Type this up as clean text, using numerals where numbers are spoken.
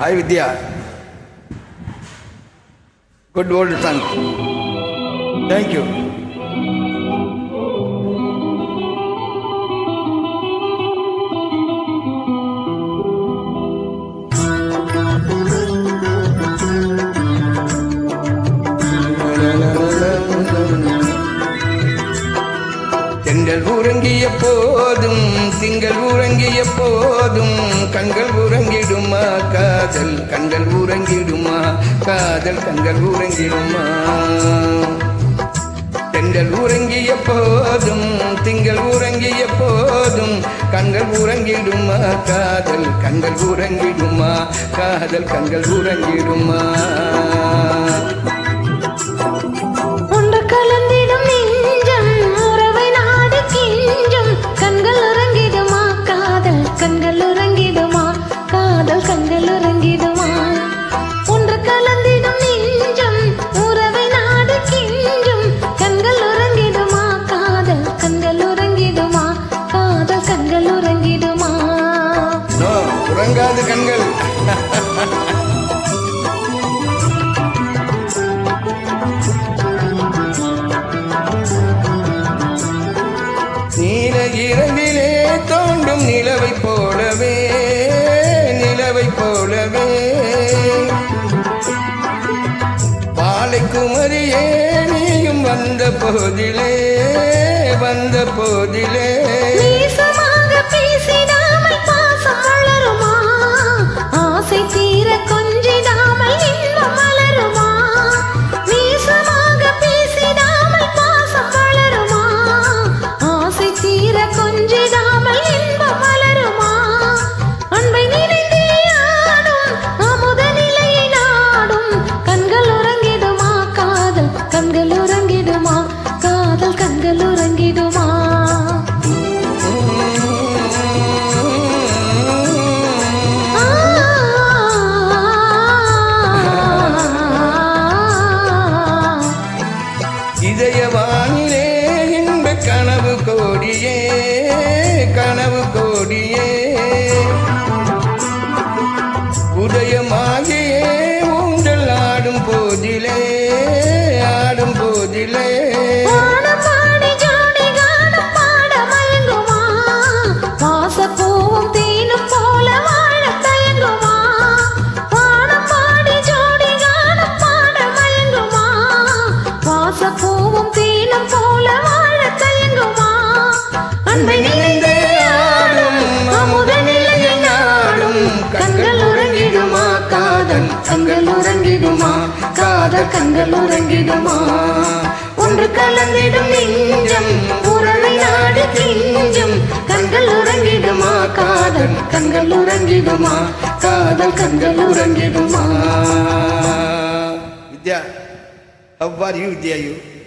Hi Vidya. Good old song. Thank you. தெங்கள் உறங்கிய போதும் திங்கள் உறங்கிய போதும் கண்கள் உறங்கிடுமா காதல் கண்கள் உறங்கிடுமா காதல் கண்கள் உறங்கிடுமா தெங்கள் உறங்கிய போதும் திங்கள் உறங்கிய போதும் கண்கள் உறங்கிடுமா காதல் கண்கள் உறங்கிடுமா காதல் கண்கள் உறங்கிடுமா ஒன்று கலந்திடும் நெஞ்சம் உறவை நாடு கெஞ்சும் கண்கள் உறங்கிடுமா காதல் கண்கள் உறங்கிடுமா காதல் கண்கள் உறங்கிடுமா ஒன்று கலந்திடும் நெஞ்சம் உறவை நாடு கெஞ்சும் கண்கள் உறங்கிடுமா காதல் கண்கள் உறங்கிடுமா காதல் கண்கள் உறங்கிடுமா உறங்காது கண்கள் நீல இரவிலே தோன்றும் நிலவை போலவே நிலவை போலவே பாலை குமரியே நீயும் வந்த போதிலே வந்த போதிலே பேசிடாமல் பாசம் வளருமா ஆசை தீர கொஞ்சிடாமல் இன்பம் மலருமா நேசமாக பேசிடாமல் பாசம் வளருமா ஆசை தீர கொஞ்சிடாமல் இன்பம் மலருமா அன்பை நினைந்தே ஆடும் அமுத நிலையை நாடும் கண்கள் உறங்கிடுமா காதல் கண்கள் உறங்கிடுமா காதல் கண்கள் உறங்கிடுமா இதயவானிலே இன்ப கனவு கோடியே கனவு கோடியே உதயமாகியே ஊஞ்சல் ஆடும் போதிலே ஆடும் போதிலே பூவும் தீனம் போல வாழ தயங்குமா அன்பை நினைந்தே ஆடும் அமுத நிலையை நாடும் கண்கள் உறங்கிடுமா காதல் கண்கள் உறங்கிடுமா காதல் கண்கள் உறங்கிடுமா ஒன்று கலந்திடும் நெஞ்சம் உறவை நாடு கெஞ்சும் கண்கள் உறங்கிடுமா காதல் கண்கள் உறங்கிடுமா காதல் கண்கள் உறங்கிடுமா Vidya, how are you, Vidya? You?